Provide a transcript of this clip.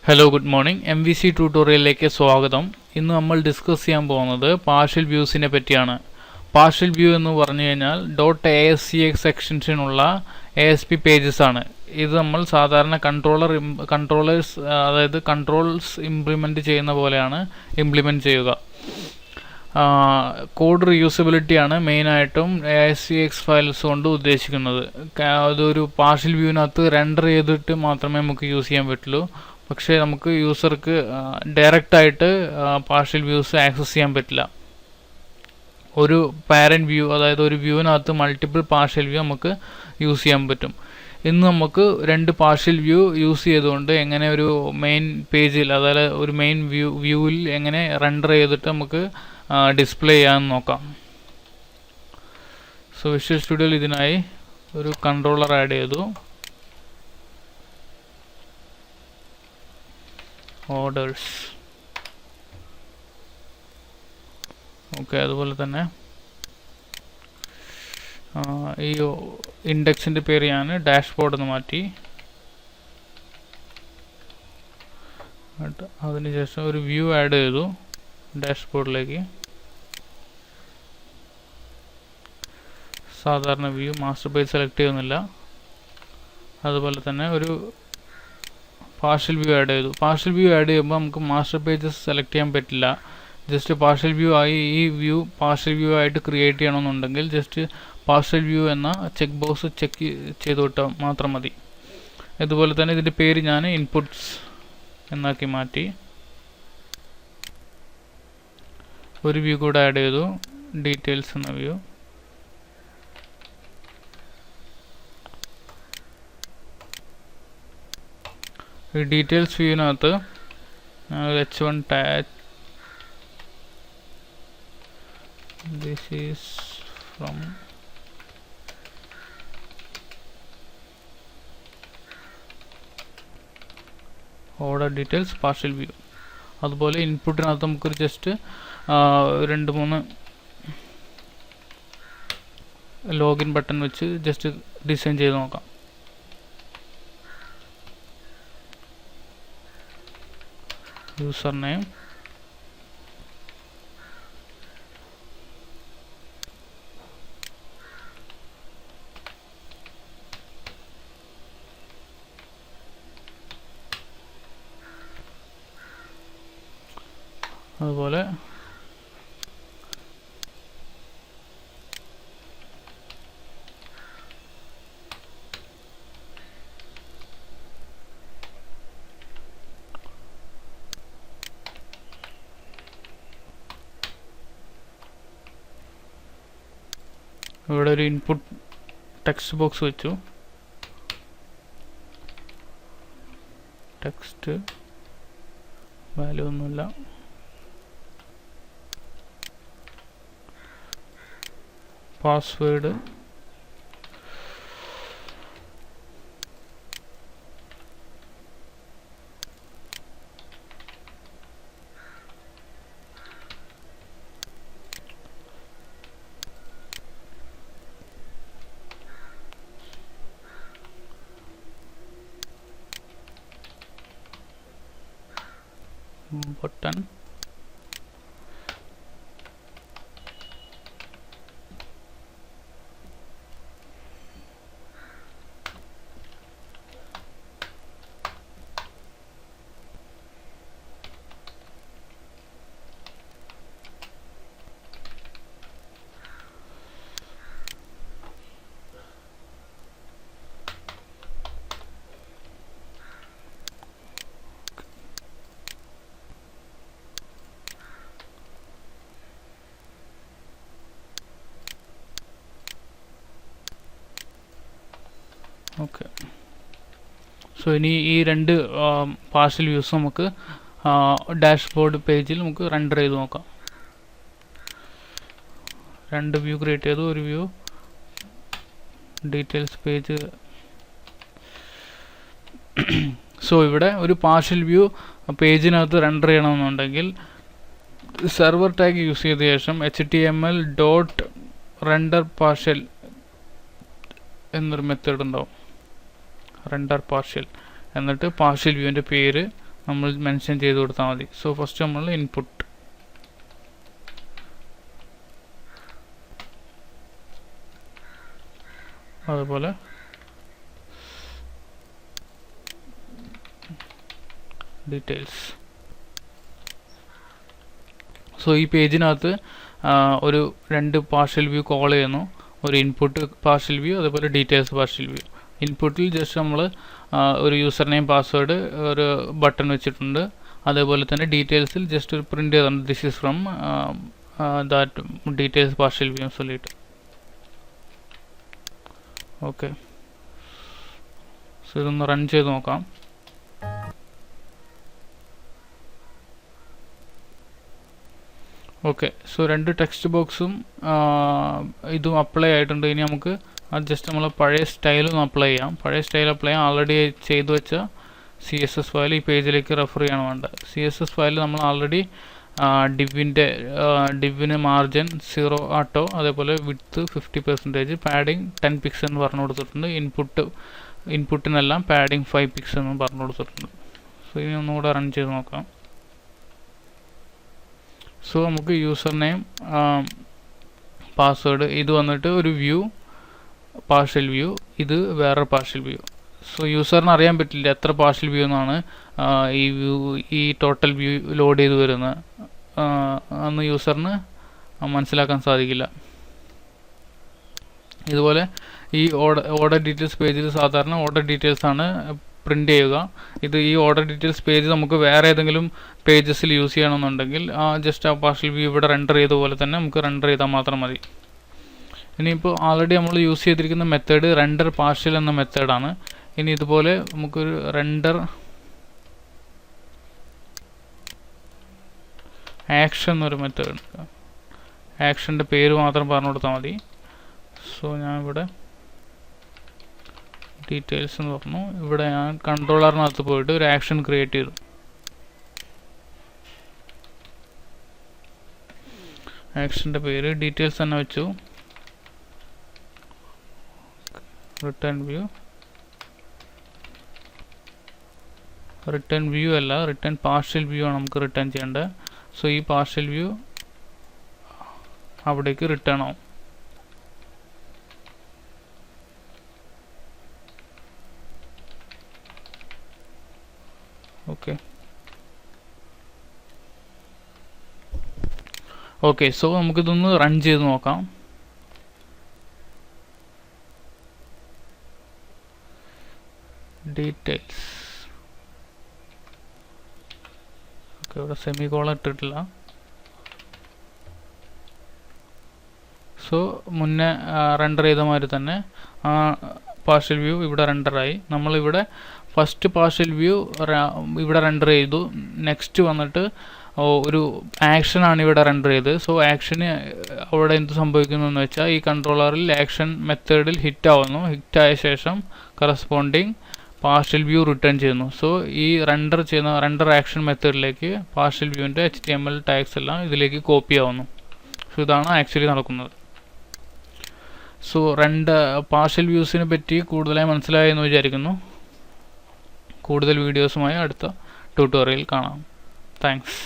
Hello good morning MVC ട്യൂട്ടോറിയലിലേക്ക് സ്വാഗതം. ഇന്ന് നമ്മൾ ഡിസ്കസ് ചെയ്യാൻ പോകുന്നത് പാർഷ്യൽ വ്യൂസിനെ പറ്റിയാണ്. പാർഷ്യൽ വ്യൂ എന്ന് പറഞ്ഞു കഴിഞ്ഞാൽ .ascx എക്സ്റ്റൻഷനുള്ള ASP പേജസ് ആണ്. ഇത് നമ്മൾ സാധാരണ കൺട്രോളേഴ്സ് അതായത് കൺട്രോൾസ് ഇംപ്ലിമെൻറ്റ് ചെയ്യുന്ന പോലെയാണ് ഇംപ്ലിമെൻറ്റ് ചെയ്യുക. കോഡ് റീയൂസബിലിറ്റിയാണ് മെയിനായിട്ടും ASCX ഫയൽസ് കൊണ്ട് ഉദ്ദേശിക്കുന്നത്. അതൊരു പാർഷ്യൽ വ്യൂവിനകത്ത് റെൻഡർ ചെയ്തിട്ട് മാത്രമേ നമുക്ക് യൂസ് ചെയ്യാൻ പറ്റുള്ളൂ. പക്ഷേ നമുക്ക് യൂസർക്ക് ഡയറക്റ്റായിട്ട് പാർഷ്യൽ വ്യൂസ് ആക്സസ് ചെയ്യാൻ പറ്റില്ല. ഒരു പാരൻറ്റ് വ്യൂ അതായത് ഒരു വ്യൂവിനകത്ത് മൾട്ടിപ്പിൾ പാർഷ്യൽ വ്യൂ നമുക്ക് യൂസ് ചെയ്യാൻ പറ്റും. ഇന്ന് നമുക്ക് രണ്ട് പാർഷ്യൽ വ്യൂ യൂസ് ചെയ്തുകൊണ്ട് എങ്ങനെ ഒരു മെയിൻ പേജിൽ അതായത് ഒരു മെയിൻ വ്യൂവിൽ എങ്ങനെ റെൻഡർ ചെയ്തിട്ട് നമുക്ക് ഡിസ്പ്ലേ ചെയ്യാൻ നോക്കാം. സോ വിഷ്വൽ സ്റ്റുഡിയോയിൽ ഇതിനായി ഒരു കൺട്രോളർ ആഡ് ചെയ്തു. Orders okay. അതുപോലെ തന്നെ ഈ ഇൻഡെക്സിൻ്റെ പേര് ഞാൻ ഡാഷ്ബോർഡ് എന്ന് മാറ്റി. അതിനുശേഷം ഒരു വ്യൂ ആഡ് ചെയ്തു ഡാഷ്ബോർഡിലേക്ക്. സാധാരണ വ്യൂ മാസ്റ്റർ പേജ് സെലക്ട് ചെയ്യുന്നില്ല. അതുപോലെ തന്നെ ഒരു പാർഷ്യൽ വ്യൂ ആഡ് ചെയ്തു. പാർഷ്യൽ വ്യൂ ആഡ് ചെയ്യുമ്പോൾ നമുക്ക് മാസ്റ്റർ പേജസ് സെലക്ട് ചെയ്യാൻ പറ്റില്ല. ജസ്റ്റ് പാർഷ്യൽ വ്യൂ ആയി ഈ വ്യൂ പാർഷ്യൽ വ്യൂ ആയിട്ട് ക്രിയേറ്റ് ചെയ്യണമെന്നുണ്ടെങ്കിൽ ജസ്റ്റ് പാർഷ്യൽ വ്യൂ എന്ന ചെക്ക് ബോക്സ് ചെക്ക് ചെയ്ത് വിട്ടാൽ മാത്രം മതി. ഇതുപോലെ തന്നെ ഇതിൻ്റെ പേര് ഞാൻ ഇൻപുട്സ് എന്നാക്കി മാറ്റി. ഒരു വ്യൂ കൂടെ ആഡ് ചെയ്തു, ഡീറ്റെയിൽസ് എന്ന വ്യൂ. ഈ ഡീറ്റെയിൽസ് വ്യൂവിനകത്ത് H1 tag this is from order details partial view. അതുപോലെ ഇൻപുട്ടിനകത്ത് നമുക്കൊരു ജസ്റ്റ് 2-3 ലോഗിൻ ബട്ടൺ വെച്ച് ജസ്റ്റ് ഡിസൈൻ ചെയ്ത് നോക്കാം. യൂസർ നെയിം, അതുപോലെ ഇവിടെ ഒരു ഇൻപുട്ട് ടെക്സ്റ്റ് ബോക്സ് വെച്ചു. ടെക്സ്റ്റ് വാല്യൂ ഒന്നുമില്ല. Password button. ഓക്കെ. സോ ഇനി ഈ രണ്ട് പാർഷ്യൽ വ്യൂസ് നമുക്ക് ഡാഷ്ബോർഡ് പേജിൽ നമുക്ക് റെൻഡർ ചെയ്ത് നോക്കാം. രണ്ട് വ്യൂ ക്രിയേറ്റ് ചെയ്തു. ഒരു വ്യൂ ഡീറ്റെയിൽസ് പേജ്. സോ ഇവിടെ ഒരു പാർഷ്യൽ വ്യൂ പേജിനകത്ത് റെൻഡർ ചെയ്യണമെന്നുണ്ടെങ്കിൽ സെർവർ ടാഗ് യൂസ് ചെയ്ത ശേഷം HTML.renderPartial എന്നൊരു മെത്തേഡ് ഉണ്ടാവും. റെൻഡർ പാർഷ്യൽ എന്നിട്ട് പാർഷ്യൽ വ്യൂവിൻ്റെ പേര് നമ്മൾ മെൻഷൻ ചെയ്ത് കൊടുത്താൽ മതി. സോ ഫസ്റ്റ് നമ്മൾ ഇൻപുട്ട്, അതുപോലെ ഡീറ്റെയിൽസ്. സോ ഈ പേജിനകത്ത് ഒരു 2 പാർഷ്യൽ വ്യൂ കോൾ ചെയ്യുന്നു. ഒരു ഇൻപുട്ട് പാർഷ്യൽ വ്യൂ, അതുപോലെ ഡീറ്റെയിൽസ് പാർഷ്യൽ വ്യൂ. ഇൻപുട്ടിൽ ജസ്റ്റ് നമ്മൾ ഒരു യൂസർ നെയിം പാസ്വേഡ് ഒരു ബട്ടൺ വെച്ചിട്ടുണ്ട്. അതേപോലെ തന്നെ ഡീറ്റെയിൽസിൽ ജസ്റ്റ് ഒരു പ്രിൻ്റ് ചെയ്തിട്ടുണ്ട്, this is from that details partial view சொல்லிட்டு. ഓക്കെ, സോ ഇതൊന്ന് റൺ ചെയ്ത് നോക്കാം. ഓക്കെ, സോ 2 ടെക്സ്റ്റ് ബോക്സും ഇതും അപ്ലൈ ആയിട്ടുണ്ട്. ഇനി നമുക്ക് അത് ജസ്റ്റ് നമ്മൾ പഴയ സ്റ്റൈലൊന്ന് അപ്ലൈ ചെയ്യാം. പഴയ സ്റ്റൈൽ അപ്ലൈ ചെയ്യാം. ആൾറെഡി ചെയ്തു വെച്ച CSS ഫയൽ ഈ പേജിലേക്ക് റെഫർ ചെയ്യണം വേണ്ട. CSS ഫയൽ നമ്മൾ ആൾറെഡി ഡിവിന് മാർജിൻ 0 ആട്ടോ, അതേപോലെ വിഡ്ത്ത് 50%, പാഡിങ് 10 പിക്സൽ എന്ന് പറഞ്ഞു കൊടുത്തിട്ടുണ്ട്. ഇൻപുട്ടിനെല്ലാം പാഡിങ് 5 പിക്സൽ എന്ന് പറഞ്ഞു കൊടുത്തിട്ടുണ്ട്. സോ ഇനി ഒന്നുകൂടെ റൺ ചെയ്ത് നോക്കാം. സോ നമുക്ക് യൂസർ നെയിം, പാസ്വേഡ്, ഇത് വന്നിട്ട് ഒരു വ്യൂ, പാർഷ്യൽ വ്യൂ, ഇത് വേറെ പാർഷ്യൽ വ്യൂ. സോ യൂസറിന് അറിയാൻ പറ്റില്ല എത്ര പാർഷ്യൽ വ്യൂ എന്നാണ് ഈ ടോട്ടൽ വ്യൂ ലോഡ് ചെയ്ത് വരുന്നത് അന്ന് യൂസറിന് മനസ്സിലാക്കാൻ സാധിക്കില്ല. ഇതുപോലെ ഈ ഓർഡർ ഡീറ്റെയിൽസ് പേജിൽ സാധാരണ ഓർഡർ ഡീറ്റെയിൽസ് ആണ് പ്രിൻ്റ് ചെയ്യുക. ഈ ഓർഡർ ഡീറ്റെയിൽസ് പേജ് നമുക്ക് വേറെ ഏതെങ്കിലും പേജസിൽ യൂസ് ചെയ്യണമെന്നുണ്ടെങ്കിൽ ജസ്റ്റ് ആ പാർഷ്യൽ വ്യൂ ഇവിടെ റെൻഡർ ചെയ്ത പോലെ തന്നെ നമുക്ക് റെൻഡർ ചെയ്താൽ മാത്രം മതി. ഇനിയിപ്പോൾ ആൾറെഡി നമ്മൾ യൂസ് ചെയ്തിരിക്കുന്ന മെത്തേഡ് റെൻഡർ പാർഷ്യൽ എന്ന മെത്തേഡാണ്. ഇനി ഇതുപോലെ നമുക്കൊരു റെൻഡർ ആക്ഷൻ എന്നൊരു മെത്തേഡ് ഉണ്ട്. ആക്ഷൻ്റെ പേര് മാത്രം പറഞ്ഞു കൊടുത്താൽ മതി. സോ ഞാൻ ഇവിടെ ഡീറ്റെയിൽസ് എന്ന് പറഞ്ഞു. ഇവിടെ ഞാൻ കൺട്രോളറിനകത്ത് പോയിട്ട് ഒരു ആക്ഷൻ ക്രിയേറ്റ് ചെയ്തു. ആക്ഷൻ്റെ പേര് ഡീറ്റെയിൽസ് തന്നെ വെച്ചു. റിട്ടേൺ വ്യൂ അല്ല, റിട്ടേൺ പാർഷ്യൽ വ്യൂ ആണ് നമുക്ക് റിട്ടേൺ ചെയ്യേണ്ടത്. സോ ഈ പാർഷ്യൽ വ്യൂ അവിടേക്ക് റിട്ടേൺ ആവും. ഓക്കെ, സോ നമുക്കിതൊന്ന് റൺ ചെയ്ത് നോക്കാം. ഡീറ്റെയിൽസ്, ഓക്കെ, ഇവിടെ സെമികോളൻ ഇട്ടിട്ടില്ല. സോ മുന്നേ റെൻഡർ ചെയ്ത മാതിരി തന്നെ പാർഷ്യൽ വ്യൂ ഇവിടെ റെൻഡറായി. നമ്മളിവിടെ ഫസ്റ്റ് പാർഷ്യൽ വ്യൂ ഇവിടെ റെൻഡർ ചെയ്തു. നെക്സ്റ്റ് വന്നിട്ട് ഒരു ആക്ഷനാണ് ഇവിടെ റെൻഡർ ചെയ്തത്. സോ ആക്ഷന് അവിടെ എന്ത് സംഭവിക്കുന്നു എന്ന് വെച്ചാൽ ഈ കൺട്രോളറിൽ ആക്ഷൻ മെത്തേഡിൽ ഹിറ്റ് ആവുന്നു. ഹിറ്റായ ശേഷം കറസ്പോണ്ടിങ് പാർഷ്യൽ വ്യൂ റിട്ടേൺ ചെയ്യുന്നു. സോ ഈ റെൻഡർ ആക്ഷൻ മെത്തേഡിലേക്ക് പാർഷ്യൽ വ്യൂവിൻ്റെ HTML ടാഗ്സ് എല്ലാം ഇതിലേക്ക് കോപ്പി ആവുന്നു. സോ ഇതാണ് ആക്ച്വലി നടക്കുന്നത്. സോ പാർഷ്യൽ വ്യൂസിനെ പറ്റി കൂടുതലായി മനസ്സിലായി എന്ന് വിചാരിക്കുന്നു. കൂടുതൽ വീഡിയോസുമായി അടുത്ത ട്യൂട്ടോറിയൽ കാണാം. താങ്ക്സ്.